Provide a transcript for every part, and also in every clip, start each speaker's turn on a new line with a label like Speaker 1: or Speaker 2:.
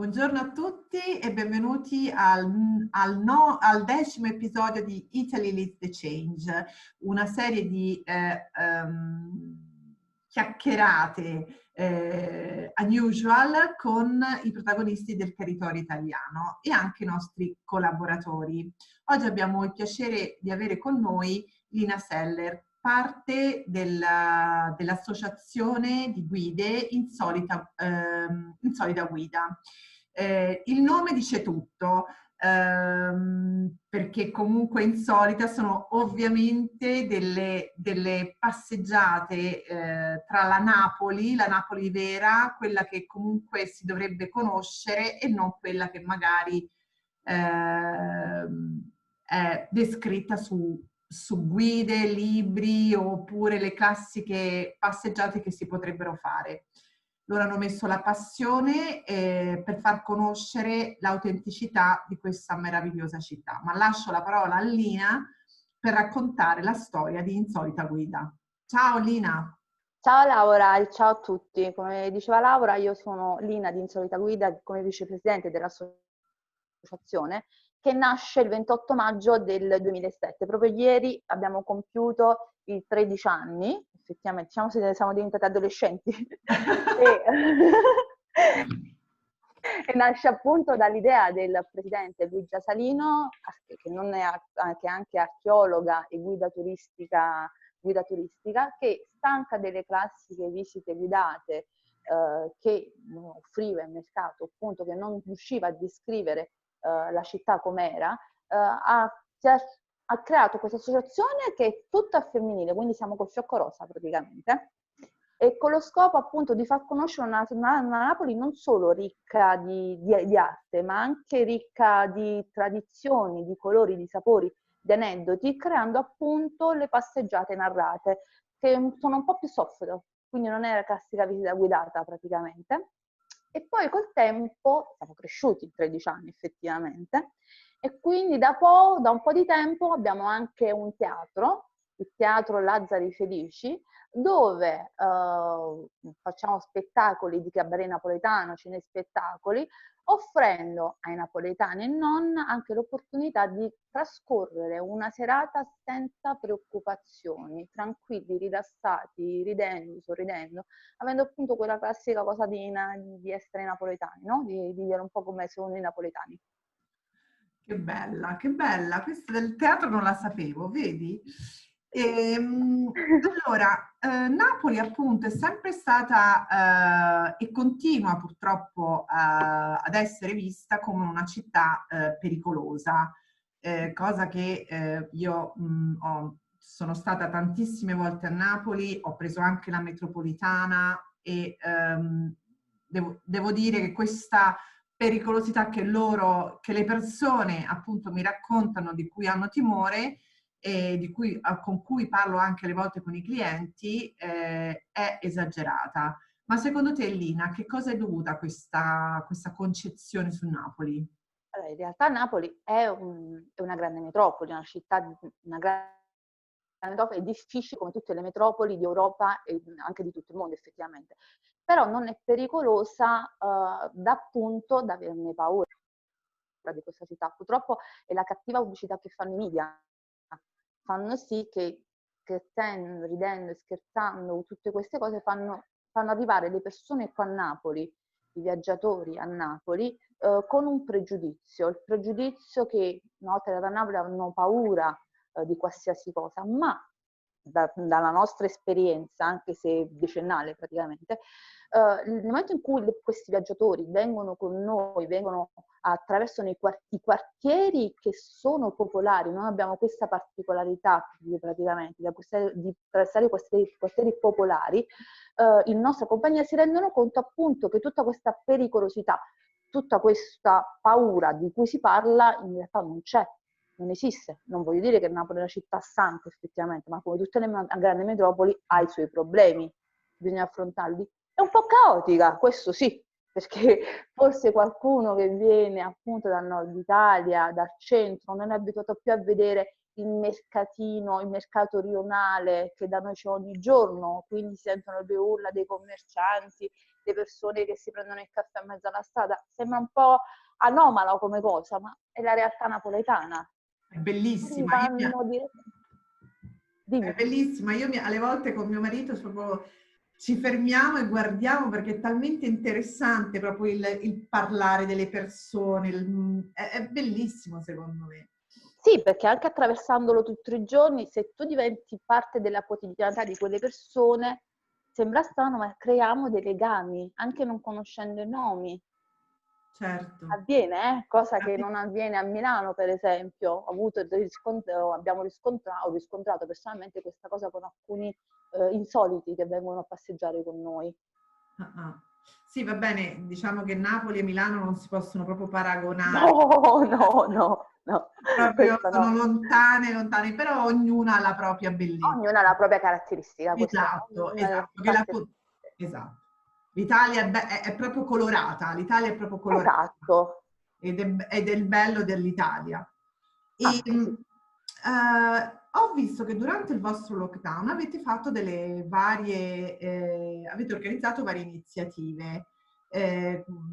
Speaker 1: Buongiorno a tutti e benvenuti al 10° episodio di Italy Leads the Change, una serie di chiacchierate unusual con i protagonisti del territorio italiano e anche i nostri collaboratori. Oggi abbiamo il piacere di avere con noi Lina Seller, parte dell'associazione di guide Insolita Guida. Il nome dice tutto, perché comunque Insolita sono ovviamente delle passeggiate tra la Napoli vera, quella che comunque si dovrebbe conoscere e non quella che magari è descritta su guide, libri oppure le classiche passeggiate che si potrebbero fare. Loro hanno messo la passione per far conoscere l'autenticità di questa meravigliosa città. Ma lascio la parola a Lina per raccontare la storia di Insolita Guida. Ciao Lina!
Speaker 2: Ciao Laura e ciao a tutti. Come diceva Laura, io sono Lina di Insolita Guida come vicepresidente dell'associazione che nasce il 28 maggio del 2007. Proprio ieri abbiamo compiuto i 13 anni, effettivamente, diciamo se siamo diventati adolescenti. E nasce appunto dall'idea del presidente Luigi Asalino, che è anche archeologa e guida turistica, che stanca delle classiche visite guidate che offriva il mercato, appunto che non riusciva a descrivere la città com'era, ha creato questa associazione che è tutta femminile, quindi siamo col fiocco rosa praticamente, e con lo scopo appunto di far conoscere una Napoli non solo ricca di arte, ma anche ricca di tradizioni, di colori, di sapori, di aneddoti, creando appunto le passeggiate narrate, che sono un po' più soft, quindi non è la classica visita guidata praticamente. E poi col tempo, siamo cresciuti in 13 anni effettivamente, e quindi da un po' di tempo abbiamo anche un teatro, il Teatro Lazzari Felici, dove facciamo spettacoli di cabaret napoletano, cinespettacoli, offrendo ai napoletani e non anche l'opportunità di trascorrere una serata senza preoccupazioni, tranquilli, rilassati, ridendo, sorridendo, avendo appunto quella classica cosa di essere napoletani, no? Di vivere un po' come sono i napoletani.
Speaker 1: Che bella, che bella! Questa del teatro non la sapevo, vedi? Allora, Napoli appunto è sempre stata e continua purtroppo ad essere vista come una città pericolosa, cosa che io sono stata tantissime volte a Napoli, ho preso anche la metropolitana e devo dire che questa pericolosità che le persone appunto mi raccontano, di cui hanno timore e con cui parlo anche alle volte con i clienti, è esagerata. Ma secondo te, Lina, che cosa è dovuta questa concezione su Napoli?
Speaker 2: Allora, in realtà Napoli è una grande metropoli, una città, una grande metropoli, è difficile come tutte le metropoli di Europa e anche di tutto il mondo effettivamente, però non è pericolosa appunto da averne paura di questa città. Purtroppo è la cattiva pubblicità che fanno i media, fanno sì che scherzando, ridendo e scherzando, tutte queste cose fanno arrivare le persone qua a Napoli, i viaggiatori a Napoli, con un pregiudizio, il pregiudizio che una volta arrivati a Napoli hanno paura di qualsiasi cosa, ma dalla nostra esperienza, anche se decennale praticamente, nel momento in cui questi viaggiatori vengono con noi, attraversano i quartieri che sono popolari, noi abbiamo questa particolarità praticamente di attraversare i quartieri popolari, in nostra compagnia si rendono conto appunto che tutta questa pericolosità, tutta questa paura di cui si parla in realtà non c'è, non esiste. Non voglio dire che Napoli è una città santa effettivamente, ma come tutte le grandi metropoli ha i suoi problemi, bisogna affrontarli. È un po' caotica, questo sì, perché forse qualcuno che viene appunto dal nord Italia, dal centro, non è abituato più a vedere il mercatino, il mercato rionale che da noi c'è ogni giorno, quindi si sentono le urla dei commercianti, le persone che si prendono il caffè in mezzo alla strada. Sembra un po' anomala come cosa, ma è la realtà napoletana.
Speaker 1: È bellissima.
Speaker 2: Vanno
Speaker 1: È
Speaker 2: Dimmi.
Speaker 1: bellissima. Alle volte con mio marito proprio ci fermiamo e guardiamo perché è talmente interessante proprio il parlare delle persone. È bellissimo secondo me.
Speaker 2: Sì, perché anche attraversandolo tutti i giorni, se tu diventi parte della quotidianità di quelle persone, sembra strano, ma creiamo dei legami, anche non conoscendo i nomi.
Speaker 1: Certo.
Speaker 2: Avviene, cosa che non avviene a Milano, per esempio. Abbiamo riscontrato personalmente questa cosa con alcuni insoliti che vengono a passeggiare con noi.
Speaker 1: Sì, va bene, diciamo che Napoli e Milano non si possono proprio paragonare.
Speaker 2: No.
Speaker 1: Proprio
Speaker 2: Questo
Speaker 1: sono
Speaker 2: no.
Speaker 1: lontane, però ognuna ha la propria bellezza.
Speaker 2: Ognuna ha la propria caratteristica, questo no.
Speaker 1: Esatto,
Speaker 2: Ognuna ha le
Speaker 1: esatto.
Speaker 2: caratteristiche.
Speaker 1: Esatto. L'Italia è proprio colorata, l'Italia è proprio colorata
Speaker 2: Esatto.
Speaker 1: ed è il bello dell'Italia. E,
Speaker 2: Anche sì.
Speaker 1: ho visto che durante il vostro lockdown avete fatto avete organizzato varie iniziative,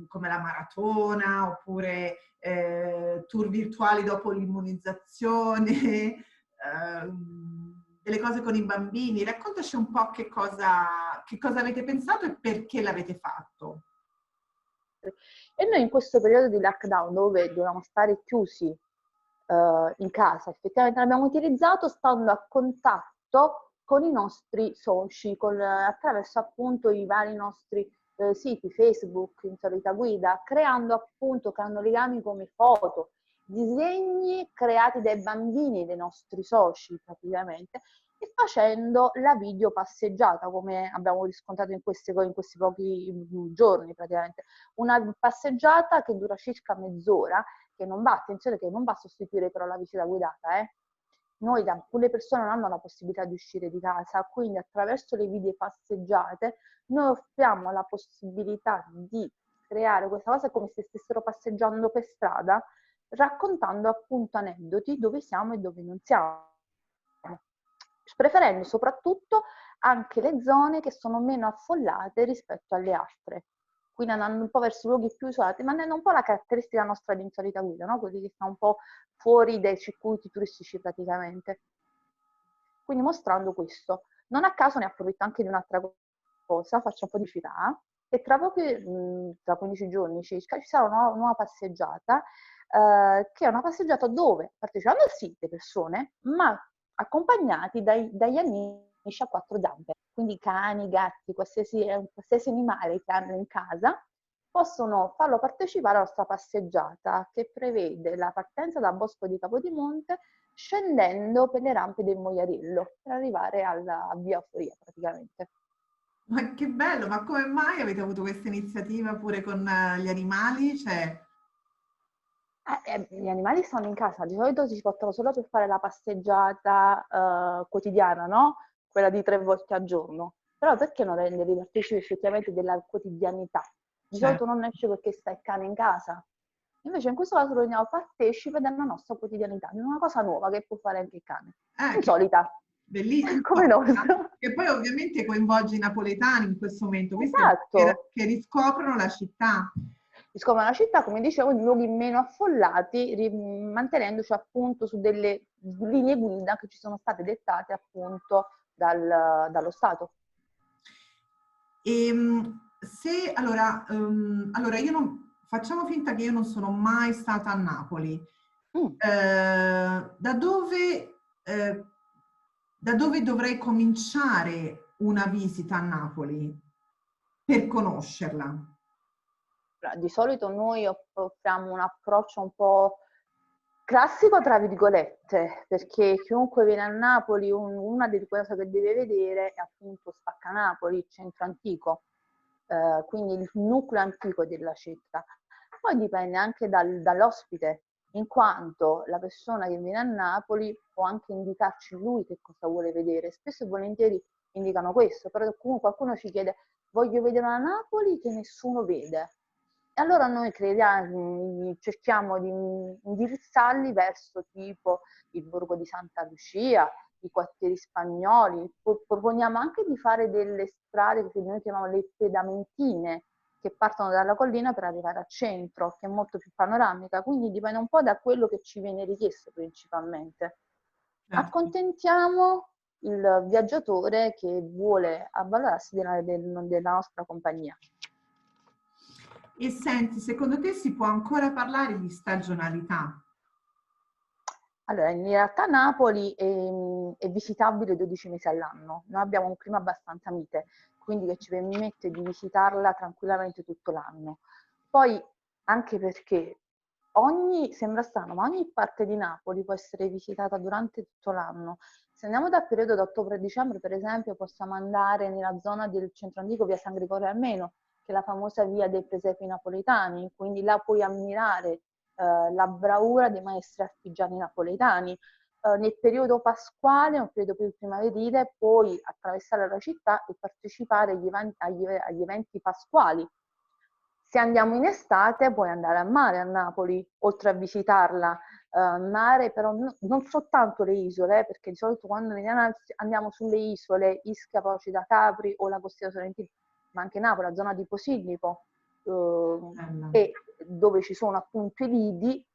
Speaker 1: come la maratona, oppure tour virtuali dopo l'immunizzazione, delle cose con i bambini. Raccontaci un po' che cosa avete pensato e perché l'avete fatto.
Speaker 2: E noi in questo periodo di lockdown, dove dovevamo stare chiusi in casa, effettivamente l'abbiamo utilizzato stando a contatto con i nostri soci, attraverso appunto i vari nostri siti Facebook, Insolita Guida, creando legami come foto, disegni creati dai bambini dei nostri soci praticamente, e facendo la video passeggiata, come abbiamo riscontrato in questi pochi giorni praticamente. Una passeggiata che dura circa mezz'ora, attenzione che non va a sostituire però la visita guidata, alcune persone non hanno la possibilità di uscire di casa, quindi attraverso le video passeggiate noi offriamo la possibilità di creare questa cosa come se stessero passeggiando per strada, raccontando appunto aneddoti dove siamo e dove non siamo, preferendo soprattutto anche le zone che sono meno affollate rispetto alle altre, quindi andando un po' verso luoghi più isolati, mantenendo un po' la caratteristica nostra di Insolita Guida, no? Quelli che stanno un po' fuori dai circuiti turistici praticamente. Quindi mostrando questo. Non a caso ne approfitto anche di un'altra cosa, faccio un po' di città, e tra 15 giorni circa ci sarà una nuova passeggiata, che è una passeggiata dove partecipano sì le persone, ma accompagnati dagli amici a quattro zampe, quindi cani, gatti, qualsiasi animale che hanno in casa, possono farlo partecipare alla nostra passeggiata, che prevede la partenza dal Bosco di Capodimonte scendendo per le rampe del Moiarillo per arrivare a Via Foria praticamente.
Speaker 1: Ma che bello, ma come mai avete avuto questa iniziativa pure con gli animali? Cioè,
Speaker 2: Gli animali stanno in casa, di solito si portano solo per fare la passeggiata quotidiana, no? Quella di 3 volte al giorno. Però perché non renderli partecipi effettivamente della quotidianità? Di solito non esce perché sta il cane in casa. Invece in questo caso lo rendiamo partecipe della nostra quotidianità, di una cosa nuova che può fare anche il cane. Insolita.
Speaker 1: bellissimo.
Speaker 2: Come nostra.
Speaker 1: Che poi ovviamente coinvolge i napoletani in questo momento, visto
Speaker 2: Esatto.
Speaker 1: che riscoprono la città.
Speaker 2: Riscoprono la città, come dicevo, in luoghi meno affollati, mantenendoci appunto su delle linee guida che ci sono state dettate appunto dallo Stato.
Speaker 1: Se allora facciamo finta che io non sono mai stata a Napoli. Da dove dovrei cominciare una visita a Napoli per conoscerla?
Speaker 2: Di solito noi offriamo un approccio un po' classico, tra virgolette, perché chiunque viene a Napoli, una delle cose che deve vedere è appunto Spaccanapoli, il centro antico, quindi il nucleo antico della città. Poi dipende anche dall'ospite, in quanto la persona che viene a Napoli può anche indicarci lui che cosa vuole vedere. Spesso e volentieri indicano questo, però comunque qualcuno ci chiede voglio vedere una Napoli che nessuno vede. E allora noi cerchiamo di indirizzarli verso tipo il borgo di Santa Lucia, i quartieri spagnoli, proponiamo anche di fare delle strade che noi chiamiamo le pedamentine, che partono dalla collina per arrivare al centro, che è molto più panoramica, quindi dipende un po' da quello che ci viene richiesto principalmente.
Speaker 1: Certo.
Speaker 2: Accontentiamo il viaggiatore che vuole avvalersi della nostra compagnia.
Speaker 1: E senti, secondo te si può ancora parlare di stagionalità?
Speaker 2: Allora, in realtà Napoli è visitabile 12 mesi all'anno. Noi abbiamo un clima abbastanza mite, quindi che ci permette di visitarla tranquillamente tutto l'anno. Poi, anche perché sembra strano, ma ogni parte di Napoli può essere visitata durante tutto l'anno. Se andiamo dal periodo da ottobre a dicembre, per esempio, possiamo andare nella zona del centro antico, via San Gregorio Armeno, che è la famosa via dei presepi napoletani, quindi là puoi ammirare la bravura dei maestri artigiani napoletani. Nel periodo pasquale, nel periodo più primaverile, puoi attraversare la città e partecipare agli eventi pasquali. Se andiamo in estate, puoi andare a mare a Napoli, oltre a visitarla. Mare però non soltanto le isole, perché di solito quando andiamo sulle isole, Ischia, Procida, Capri o la Costiera Sorrentina, ma anche Napoli, la zona di Posillipo, e dove ci sono appunto i lidi,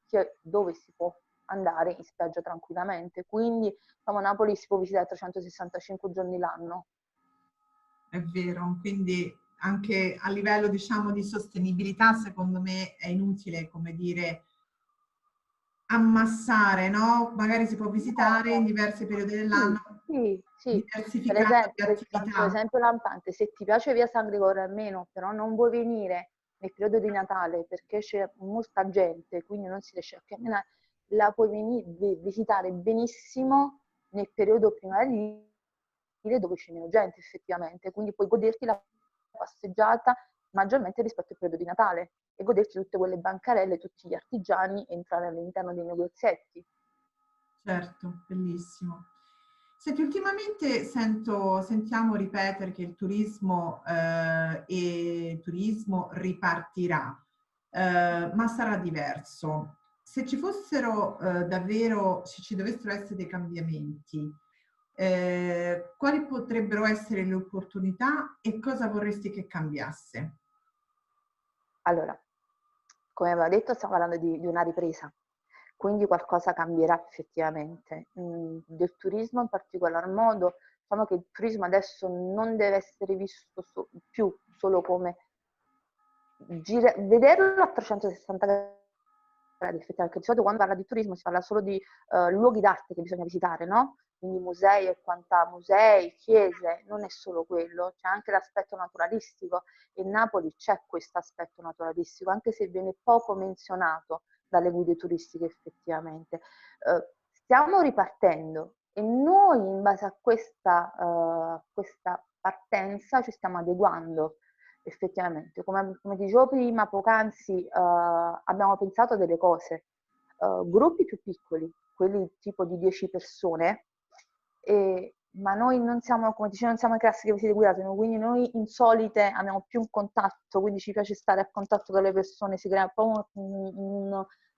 Speaker 2: dove si può andare in spiaggia tranquillamente. Quindi diciamo, Napoli si può visitare 365 giorni l'anno.
Speaker 1: È vero, quindi anche a livello, diciamo, di sostenibilità, secondo me è inutile, come dire, ammassare, no? Magari si può visitare in diversi periodi dell'anno,
Speaker 2: Sì. Per
Speaker 1: diversificando
Speaker 2: esempio,
Speaker 1: le
Speaker 2: faccio
Speaker 1: attività.
Speaker 2: l'esempio lampante, se ti piace via San Gregorio almeno, però non vuoi venire nel periodo di Natale perché c'è molta gente, quindi non si riesce a camminare, la puoi visitare benissimo nel periodo primaverile dove c'è meno gente effettivamente, quindi puoi goderti la passeggiata maggiormente rispetto al periodo di Natale e goderti tutte quelle bancarelle, tutti gli artigiani e entrare all'interno dei negozietti.
Speaker 1: Certo, bellissimo. Senti, ultimamente sentiamo ripetere che il turismo ripartirà, ma sarà diverso. Se ci fossero davvero, se ci dovessero essere dei cambiamenti, quali potrebbero essere le opportunità e cosa vorresti che cambiasse?
Speaker 2: Allora, come aveva detto, stiamo parlando di una ripresa, quindi qualcosa cambierà effettivamente. Del turismo in particolar modo, diciamo che il turismo adesso non deve essere visto più solo come vederlo a 360 gradi, effettivamente, di solito quando parla di turismo si parla solo di luoghi d'arte che bisogna visitare, no? Quindi musei e musei, chiese, non è solo quello, c'è anche l'aspetto naturalistico e Napoli c'è questo aspetto naturalistico, anche se viene poco menzionato dalle guide turistiche effettivamente. Stiamo ripartendo e noi in base a questa partenza ci stiamo adeguando effettivamente. Come dicevo prima, poc'anzi abbiamo pensato a delle cose, gruppi più piccoli, quelli tipo di 10 persone, ma noi non siamo, come dicevo, non siamo i classiche visite guidate, quindi noi insolite abbiamo più un contatto, quindi ci piace stare a contatto con le persone, si crea un po'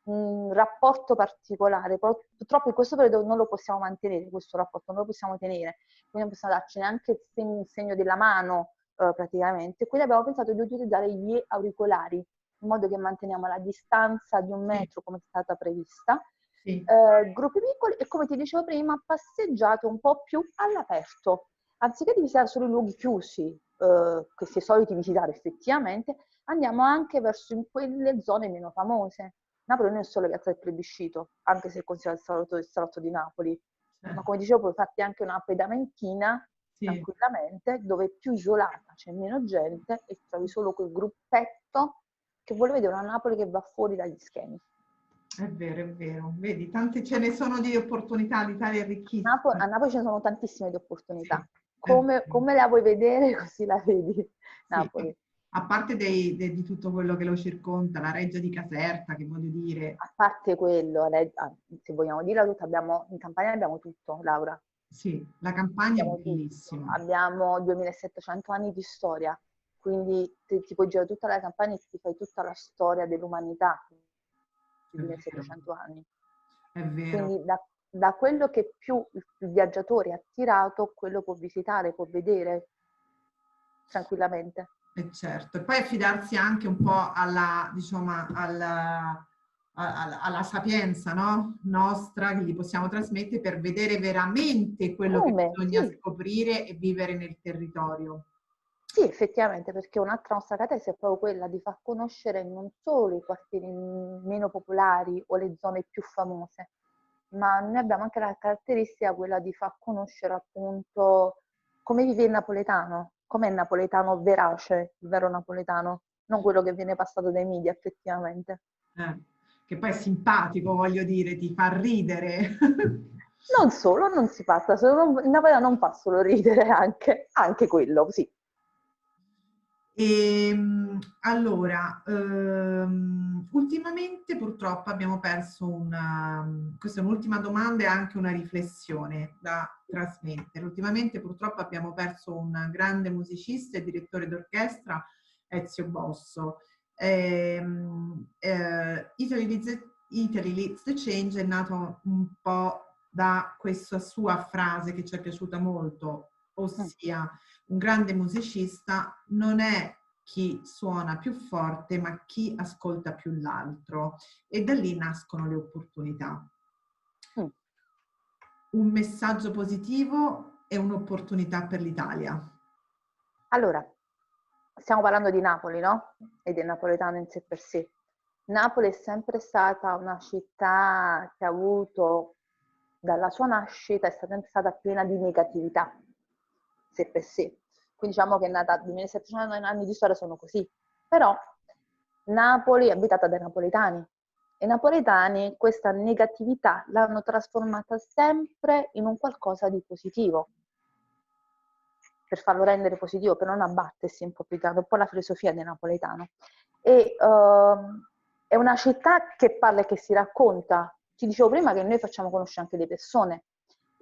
Speaker 2: un rapporto particolare, purtroppo in questo periodo non lo possiamo mantenere, questo rapporto non lo possiamo tenere, quindi non possiamo darci neanche il segno della mano praticamente, quindi abbiamo pensato di utilizzare gli auricolari, in modo che manteniamo la distanza di 1 metro come è stata prevista,
Speaker 1: Sì,
Speaker 2: gruppi piccoli e come ti dicevo prima, passeggiate un po' più all'aperto. Anziché di visitare solo i luoghi chiusi, che si è soliti visitare effettivamente, andiamo anche verso in quelle zone meno famose. Napoli non è solo Piazza del Plebiscito, anche se è considerato il salotto di Napoli, ma come dicevo puoi farti anche una pedamentina
Speaker 1: sì.
Speaker 2: tranquillamente, dove è più isolata, c'è meno gente e trovi solo quel gruppetto che vuole vedere una Napoli che va fuori dagli schemi.
Speaker 1: È vero, è vero. Vedi, tante ce ne sono di opportunità, l'Italia è
Speaker 2: A
Speaker 1: ricchissima.
Speaker 2: Napoli ce ne sono tantissime di
Speaker 1: Sì,
Speaker 2: opportunità.
Speaker 1: è vero.
Speaker 2: Come la vuoi vedere, così la vedi.
Speaker 1: Sì,
Speaker 2: Napoli.
Speaker 1: a parte di tutto quello che lo circonda, la Reggia di Caserta, che voglio dire,
Speaker 2: A parte quello, se vogliamo dirla tutta, in Campania abbiamo tutto, Laura.
Speaker 1: sì, la campagna è
Speaker 2: Abbiamo tutto.
Speaker 1: bellissima.
Speaker 2: Abbiamo 2700 anni di storia, quindi ti puoi girare tutta la Campania e ti fai tutta la storia dell'umanità,
Speaker 1: È vero,
Speaker 2: 2700 anni.
Speaker 1: è vero.
Speaker 2: Quindi da quello che più il viaggiatore è attirato, quello può visitare, può vedere tranquillamente.
Speaker 1: E certo, e poi affidarsi anche un po' alla, diciamo, alla sapienza, no? Nostra, che gli possiamo trasmettere per vedere veramente quello che
Speaker 2: Come?
Speaker 1: bisogna
Speaker 2: Sì,
Speaker 1: scoprire e vivere nel territorio.
Speaker 2: sì, effettivamente, perché un'altra nostra caratteristica è proprio quella di far conoscere non solo i quartieri meno popolari o le zone più famose, ma noi abbiamo anche la caratteristica quella di far conoscere appunto come vive il napoletano, com'è il napoletano verace, il vero napoletano, non quello che viene passato dai media effettivamente.
Speaker 1: Eh, che poi è simpatico, voglio dire, ti fa ridere.
Speaker 2: Non solo, non si passa, il napoletano non fa solo ridere, anche quello, sì.
Speaker 1: Allora, ultimamente purtroppo abbiamo perso questa è un'ultima domanda e anche una riflessione da trasmettere. Ultimamente purtroppo abbiamo perso un grande musicista e direttore d'orchestra, Ezio Bosso. Italy Leads the Change è nato un po' da questa sua frase che ci è piaciuta molto, ossia un grande musicista non è chi suona più forte, ma chi ascolta più l'altro. E da lì nascono le opportunità.
Speaker 2: Mm.
Speaker 1: Un messaggio positivo e un'opportunità per l'Italia.
Speaker 2: Allora, stiamo parlando di Napoli, no? E del napoletano in sé per sé. Napoli è sempre stata una città che ha avuto, dalla sua nascita, è sempre stata piena di negatività, sé per sé. Quindi diciamo che è nata 2700 anni di storia sono così. Però Napoli è abitata dai napoletani e i napoletani questa negatività l'hanno trasformata sempre in un qualcosa di positivo, per farlo rendere positivo, per non abbattersi un po' più tardi, un po' la filosofia del napoletano. E è una città che parla e che si racconta. Ti dicevo prima che noi facciamo conoscere anche le persone.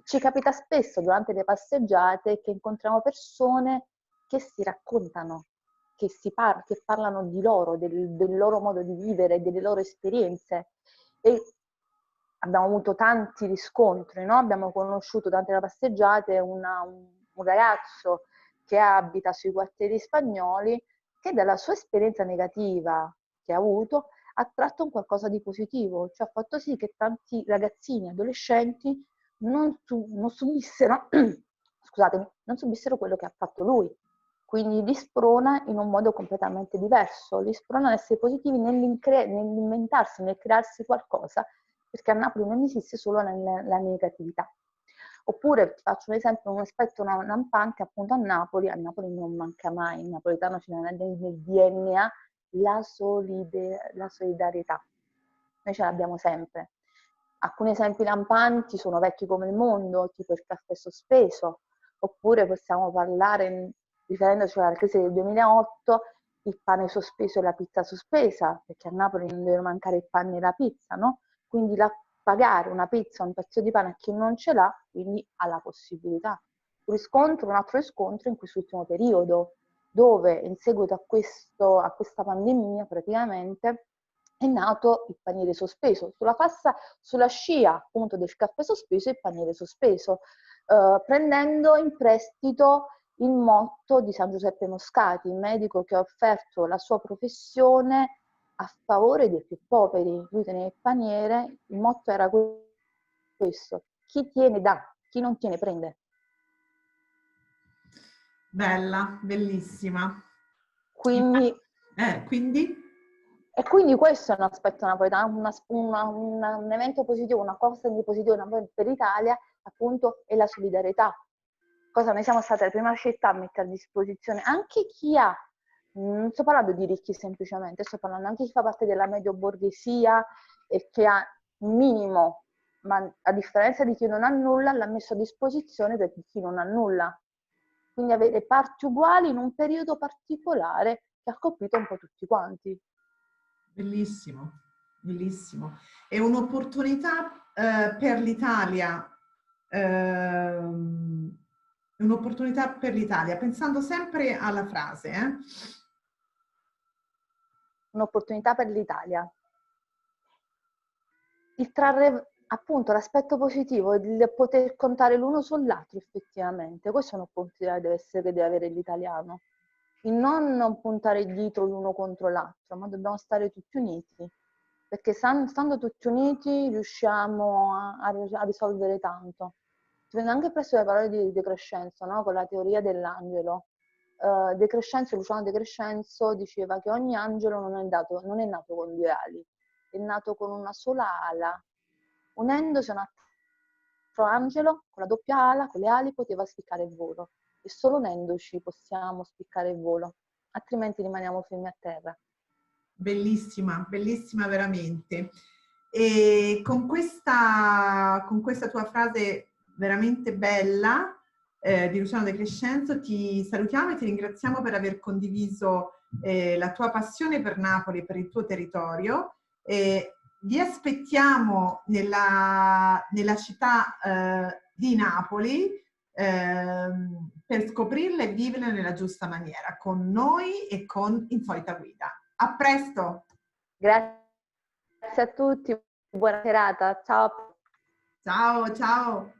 Speaker 2: Ci capita spesso durante le passeggiate che incontriamo persone che si raccontano, che parlano di loro, del loro modo di vivere, delle loro esperienze. E abbiamo avuto tanti riscontri, no? Abbiamo conosciuto durante le passeggiate un ragazzo che abita sui quartieri spagnoli che dalla sua esperienza negativa che ha avuto ha tratto un qualcosa di positivo, cioè ha fatto sì che tanti ragazzini, adolescenti non subissero, scusatemi, non subissero quello che ha fatto lui. Quindi li sprona in un modo completamente diverso, li sprona ad essere positivi nell'inventarsi, nel crearsi qualcosa, perché a Napoli non esiste solo la negatività. Oppure ti faccio un esempio, un aspetto lampante, appunto a Napoli non manca mai, il napoletano ce l'ha nel DNA, la solidarietà. Noi ce l'abbiamo sempre. Alcuni esempi lampanti sono vecchi come il mondo, tipo il caffè sospeso, oppure possiamo parlare, riferendoci alla crisi del 2008, il pane sospeso e la pizza sospesa, perché a Napoli non deve mancare il pane e la pizza, no? Quindi pagare una pizza, un pezzo di pane a chi non ce l'ha, quindi ha la possibilità. Un altro riscontro in quest'ultimo periodo, dove in seguito a questa pandemia praticamente è nato il paniere sospeso, sulla scia appunto del caffè sospeso e il paniere sospeso, prendendo in prestito il motto di San Giuseppe Moscati, il medico che ha offerto la sua professione a favore dei più poveri. Lui teneva il paniere, il motto era questo: chi tiene dà, chi non tiene prende.
Speaker 1: Bella, bellissima.
Speaker 2: Quindi,
Speaker 1: Quindi?
Speaker 2: e quindi questo è un aspetto napoletano, un evento positivo, una cosa di positivo per l'Italia, appunto, è la solidarietà. Cosa noi siamo state la prima città a mettere a disposizione anche chi ha, non sto parlando di ricchi semplicemente, sto parlando anche di chi fa parte della medio borghesia e che ha un minimo, ma a differenza di chi non ha nulla, l'ha messo a disposizione per chi non ha nulla. Quindi avere parti uguali in un periodo particolare che ha colpito un po' tutti quanti.
Speaker 1: Bellissimo, bellissimo. È un'opportunità per l'Italia, un'opportunità per l'Italia, pensando sempre alla frase,
Speaker 2: Un'opportunità per l'Italia. appunto l'aspetto positivo è il poter contare l'uno sull'altro effettivamente. Questa è un'opportunità che deve avere l'italiano. Il non puntare il dito l'uno contro l'altro, ma dobbiamo stare tutti uniti, perché stando tutti uniti riusciamo a risolvere tanto. Ti prendo anche presto le parole di De Crescenzo, no? Con la teoria dell'angelo. De Crescenzo, Luciano De Crescenzo diceva che ogni angelo non è nato con due ali, è nato con una sola ala. Unendosi a un altro angelo, con la doppia ala, con le ali, poteva spiccare il volo. E solo unendoci possiamo spiccare il volo, altrimenti rimaniamo fermi a terra.
Speaker 1: Bellissima, bellissima veramente. E con questa tua frase veramente bella di Luciano De Crescenzo ti salutiamo e ti ringraziamo per aver condiviso la tua passione per Napoli e per il tuo territorio. Vi aspettiamo nella città di Napoli per scoprirla e viverla nella giusta maniera, con noi e con Insolita Guida. A presto!
Speaker 2: Grazie a tutti, buona serata, ciao!
Speaker 1: Ciao, ciao!